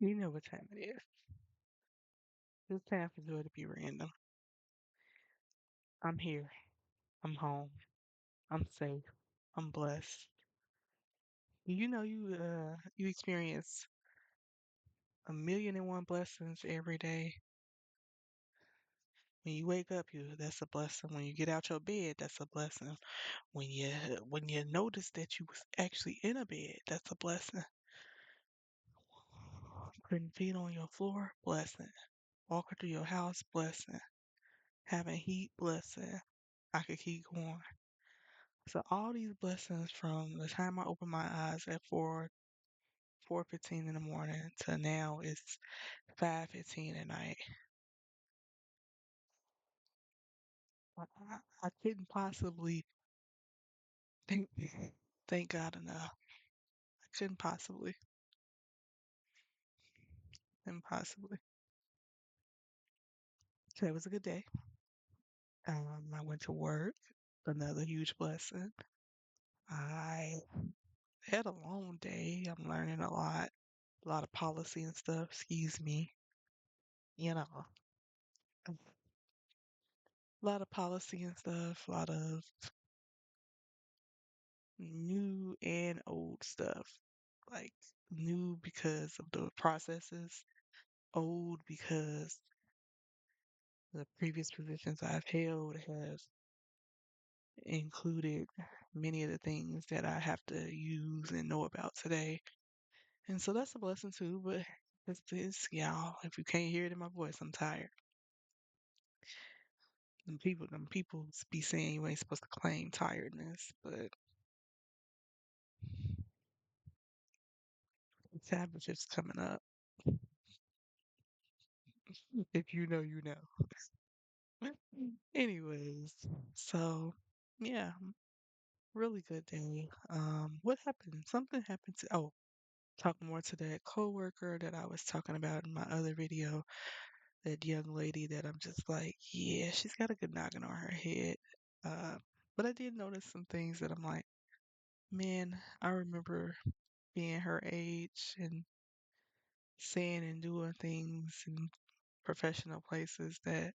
You know what time it is. It's time for Joy to be random. I'm here. I'm home. I'm safe. I'm blessed. You experience a million and one blessings every day. When you wake up, that's a blessing. When you get out your bed, that's a blessing. When you when you notice that you was actually in a bed, that's a blessing. Putting feet on your floor, blessing. Walking through your house, blessing. Having heat, blessing. I could keep going. So all these blessings from the time I opened my eyes at 4:15 in the morning to now it's 5:15 at night. I couldn't possibly thank thank God enough. I couldn't possibly, impossibly. So it was a good day. I went to work, another huge blessing. I had a long day. I'm learning a lot of policy and stuff. Excuse me. You know, a lot of policy and stuff. A lot of new and old stuff. Like new because of the processes, old because the previous positions I've held have included many of the things that I have to use and know about today. And so that's a blessing too, but y'all. If you can't hear it in my voice, I'm tired. Them people be saying you ain't supposed to claim tiredness, but Sabbath is coming up. If you know, you know. Anyways, so yeah, really good day. What happened? Something happened to, talking more to that coworker that I was talking about in my other video, that young lady that I'm just like, yeah, she's got a good noggin on her head. Uh, but I did notice some things that I'm like, man, I remember being her age and saying and doing things in professional places that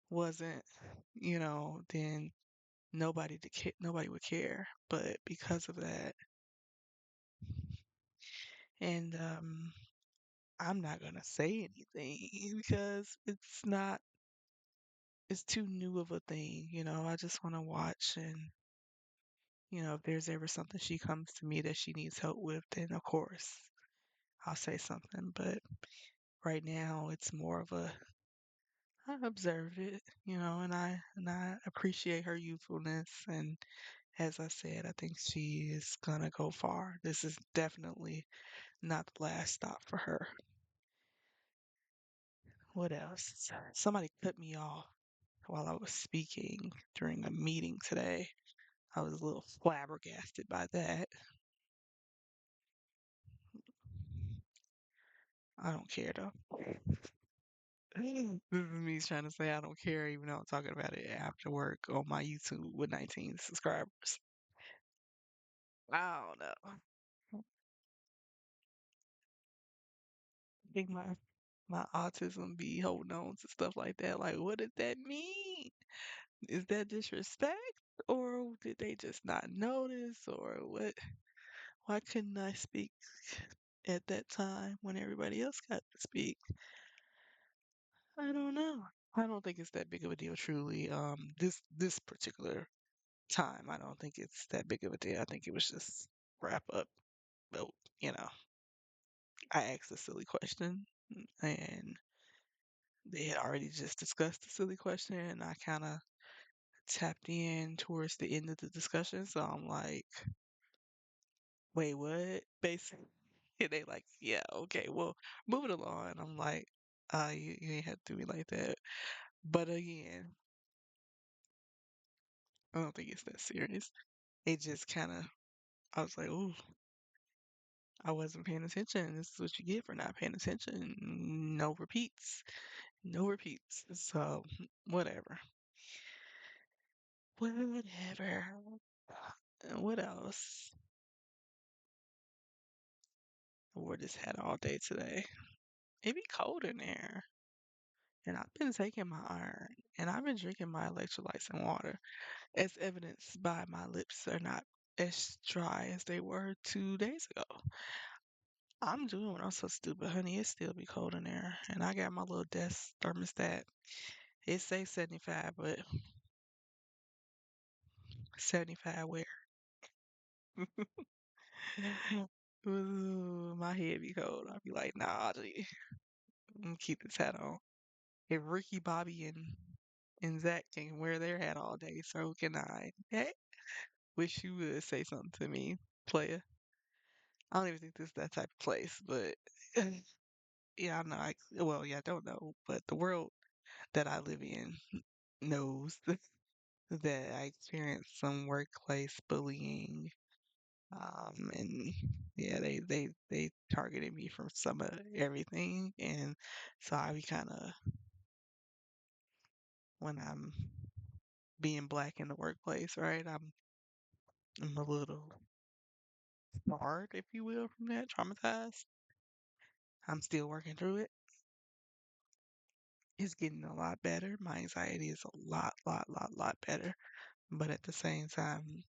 wasn't, then nobody would care. But because of that, and I'm not gonna say anything because it's too new of a thing. I just want to watch, and if there's ever something she comes to me that she needs help with, then of course I'll say something. But right now, it's more of a I observe it, and I appreciate her youthfulness. And as I said, I think she is gonna go far. This is definitely not the last stop for her. What else? Somebody cut me off while I was speaking during a meeting today. I was a little flabbergasted by that. I don't care though. This is me trying to say I don't care, even though I'm talking about it after work on my YouTube with 19 subscribers. I don't know. I think my autism be holding on to stuff like that. Like, what did that mean? Is that disrespect? Or did they just not notice? Or what? Why couldn't I speak at that time when everybody else got to speak? I don't know. I don't think it's that big of a deal, truly. This particular time, I don't think it's that big of a deal. I think it was just wrap up. But you know, I asked a silly question, and they had already just discussed the silly question, and I kind of tapped in towards the end of the discussion. So I'm like, wait, what? Basically, and they like, yeah, okay, well, move it along. And I'm like, you ain't have to do me like that. But again, I don't think it's that serious. It just kind of, I was like, ooh, I wasn't paying attention. This is what you get for not paying attention. No repeats. No repeats. So, whatever. Whatever. What else? I wore this hat all day today. It be cold in there. And I've been taking my iron and I've been drinking my electrolytes and water, as evidenced by my lips are not as dry as they were 2 days ago. I'm doing what I'm supposed to do, but honey, it still be cold in there. And I got my little desk thermostat. It says 75, but 75 where? Ooh, my head be cold. I'll be like, nah, G, I'm gonna keep this hat on. If Ricky, Bobby, and Zach can wear their hat all day, so can I. Okay? Wish you would say something to me, player. I don't even think this is that type of place, but yeah, I know. Well, yeah, I don't know, but the world that I live in knows that I experienced some workplace bullying. And yeah, they targeted me from some of everything, and so I be kind of when I'm being black in the workplace, right? I'm a little scarred, if you will, from that, traumatized. I'm still working through it. It's getting a lot better. My anxiety is a lot better. But at the same time,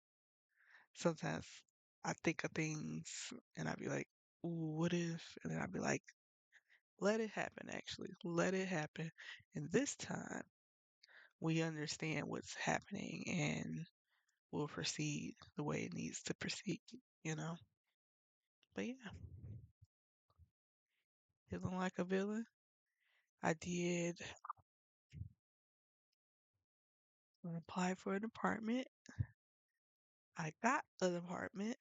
sometimes I think of things and I'd be like, ooh, what if? And then I'd be like, let it happen, actually. Let it happen. And this time, we understand what's happening and we'll proceed the way it needs to proceed, you know? But yeah, feeling like a villain. I did apply for an apartment. I got an apartment.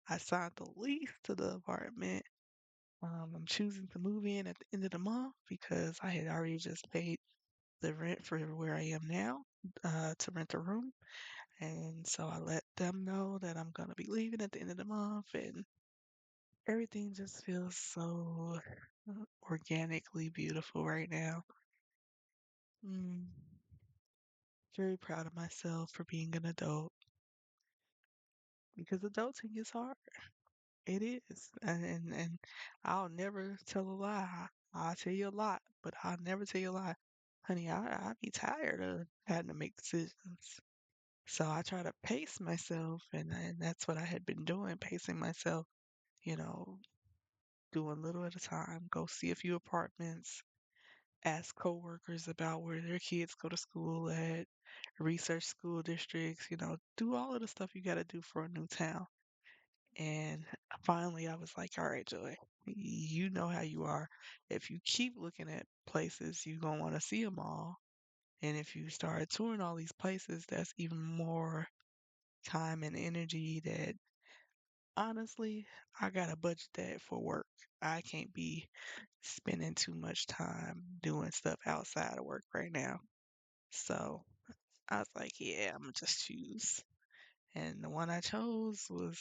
I signed the lease to the apartment. I'm choosing to move in at the end of the month because I had already just paid the rent for where I am now, to rent a room. And so I let them know that I'm going to be leaving at the end of the month. And everything just feels so organically beautiful right now. Mm, very proud of myself for being an adult because adulting is hard. It is. And I'll never tell a lie. I'll tell you a lot, but I'll never tell you a lie. Honey, I be tired of having to make decisions. So I try to pace myself, and that's what I had been doing, pacing myself, you know, doing little at a time, go see a few apartments, ask coworkers about where their kids go to school at, research school districts, do all of the stuff you got to do for a new town. And finally, I was like, all right, Joy, you know how you are. If you keep looking at places, you're going to want to see them all. And if you start touring all these places, that's even more time and energy that honestly, I got to budget that for work. I can't be spending too much time doing stuff outside of work right now. So I was like, yeah, I'm going to just choose. And the one I chose was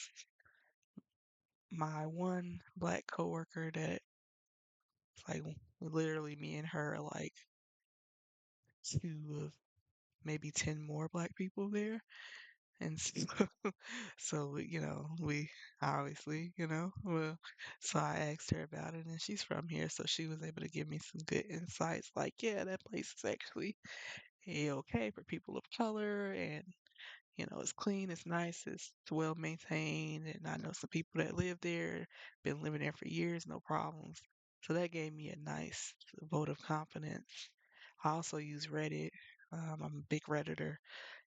my one black coworker that like literally me and her are like two of maybe 10 more black people there. And so, so we obviously, well, so I asked her about it and she's from here. So she was able to give me some good insights like, yeah, that place is actually okay for people of color and it's clean, it's nice, it's well maintained, and I know some people that live there, been living there for years, no problems. So that gave me a nice vote of confidence. I also use Reddit. I'm a big Redditor,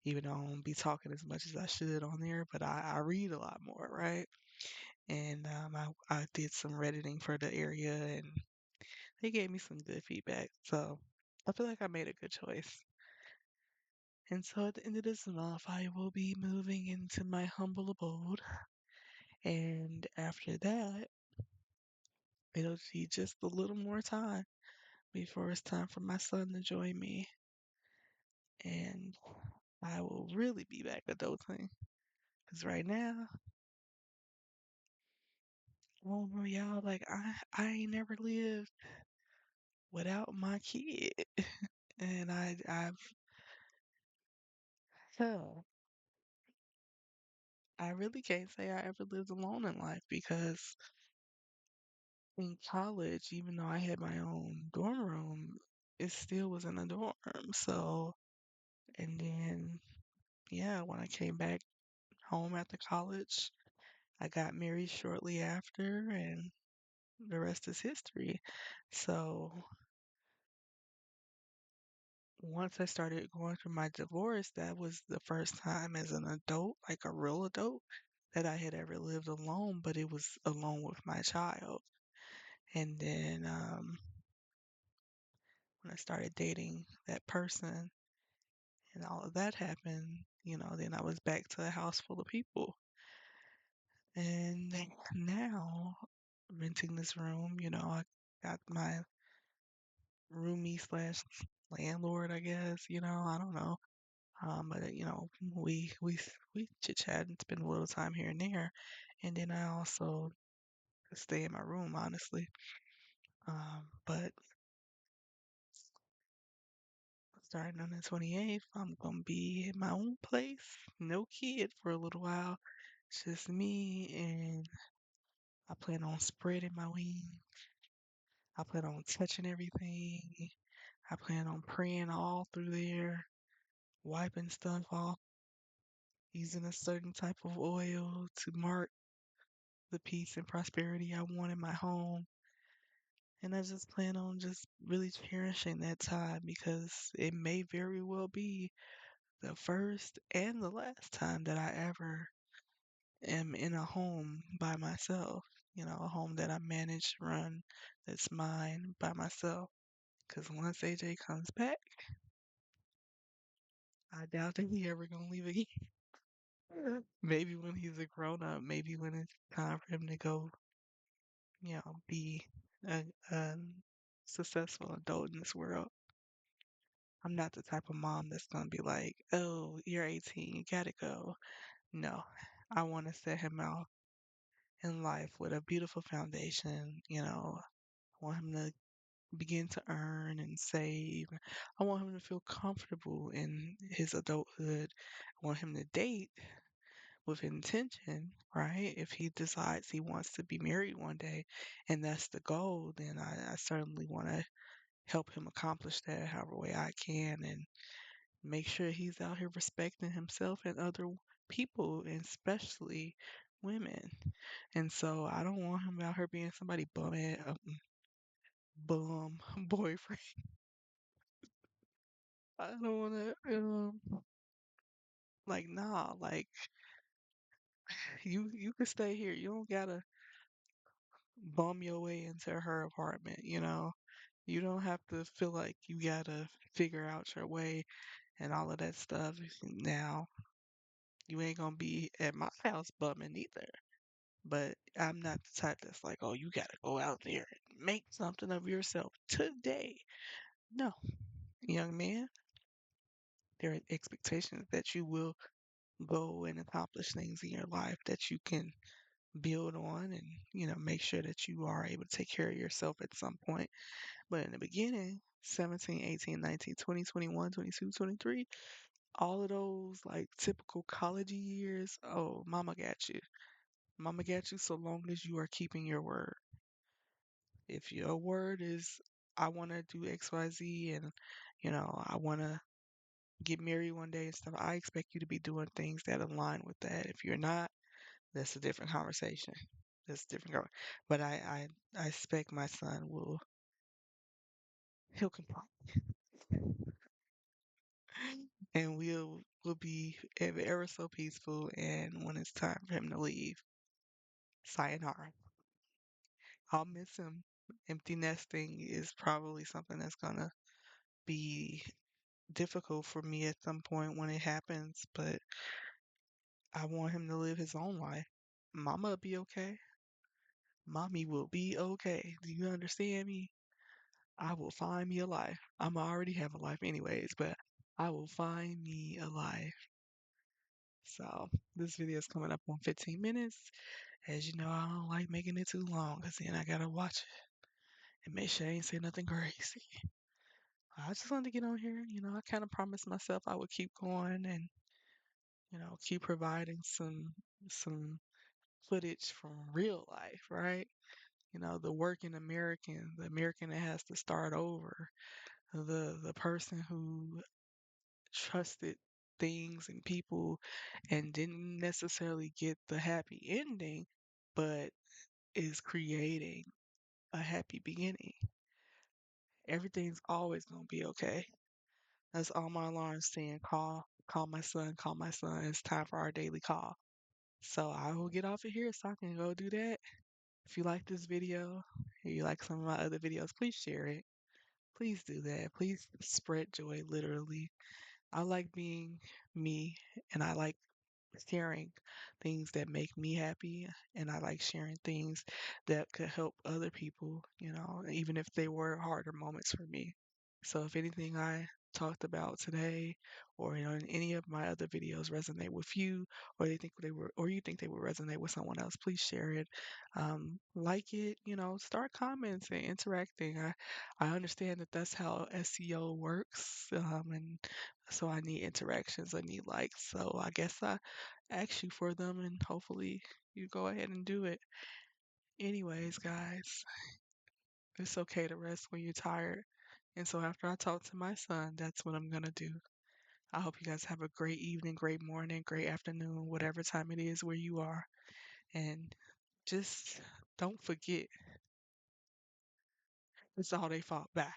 even though I don't be talking as much as I should on there, but I read a lot more, right? And I did some Redditing for the area, and they gave me some good feedback. So I feel like I made a good choice. And so at the end of this month, I will be moving into my humble abode. And after that, it'll be just a little more time before it's time for my son to join me. And I will really be back adulting. Because right now, oh no, y'all, like I ain't never lived without my kid. And hell, I really can't say I ever lived alone in life because in college, even though I had my own dorm room, it still was in a dorm. So, and then, yeah, when I came back home after college, I got married shortly after, and the rest is history. So, once I started going through my divorce, that was the first time as an adult, like a real adult, that I had ever lived alone, but it was alone with my child. And then when I started dating that person and all of that happened, then I was back to a house full of people. And then now, renting this room, I got my roomie slash landlord, I guess, I don't know. But we chit chat and spend a little time here and there, and then I also stay in my room, honestly. But starting on the 28th, I'm gonna be in my own place, no kid for a little while, just me, and I plan on spreading my wings. I plan on touching everything. I plan on praying all through there, wiping stuff off, using a certain type of oil to mark the peace and prosperity I want in my home. And I just plan on just really cherishing that time because it may very well be the first and the last time that I ever am in a home by myself. A home that I manage, run, that's mine by myself. Because once AJ comes back, I doubt that he ever gonna leave again. Maybe when he's a grown up, maybe when it's time for him to go, be a successful adult in this world. I'm not the type of mom that's gonna be like, "Oh, you're 18, you gotta go." No, I want to set him out in life with a beautiful foundation. I want him to begin to earn and save. I want him to feel comfortable in his adulthood. I want him to date with intention, right? If he decides he wants to be married one day and that's the goal, then I certainly want to help him accomplish that however way I can and make sure he's out here respecting himself and other people, and especially women. And so I don't want him out here being somebody bum boyfriend. I don't want to like nah, like you can stay here. You don't gotta bum your way into her apartment. You don't have to feel like you gotta figure out your way and all of that stuff. Now you ain't gonna be at my house bumming either. But I'm not the type that's like, oh, you gotta go out there and make something of yourself today. No, young man, there are expectations that you will go and accomplish things in your life that you can build on and, make sure that you are able to take care of yourself at some point. But in the beginning, 17, 18, 19, 20, 21, 22, 23, all of those like typical college years, oh, mama got you. Mama got you so long as you are keeping your word. If your word is, I want to do XYZ and, I want to get married one day and stuff, I expect you to be doing things that align with that. If you're not, that's a different conversation. That's different. But I expect my son he'll comply and we'll be ever so peaceful. And when it's time for him to leave, sayonara. I'll miss him. Empty nesting is probably something that's gonna be difficult for me at some point when it happens, but I want him to live his own life. Mama will be okay. Mommy will be okay. Do you understand me? I will find me a life. I'm already have a life anyways, but I will find me a life. So this video is coming up on 15 minutes. As you know, I don't like making it too long because then I gotta watch it and make sure I ain't say nothing crazy. I just wanted to get on here. I kind of promised myself I would keep going and keep providing some footage from real life, right? The working American, the American that has to start over, the person who trusted things and people and didn't necessarily get the happy ending, but is creating a happy beginning. Everything's always gonna be okay. That's all my alarms saying. Call my son, call my son. It's time for our daily call. So I will get off of here so I can go do that. If you like this video, or you like some of my other videos, please share it. Please do that. Please spread joy, literally. I like being me, and I like sharing things that make me happy, and I like sharing things that could help other people, even if they were harder moments for me. So if anything I talked about today, or in any of my other videos resonate with you, or you think they would resonate with someone else, please share it. Like it, start comments and interacting. I understand that that's how SEO works, and so I need interactions, I need likes. So I guess I ask you for them, and hopefully you go ahead and do it. Anyways, guys, it's okay to rest when you're tired. And so after I talk to my son, that's what I'm gonna do. I hope you guys have a great evening, great morning, great afternoon, whatever time it is where you are. And just don't forget, it's all they fault. Bye.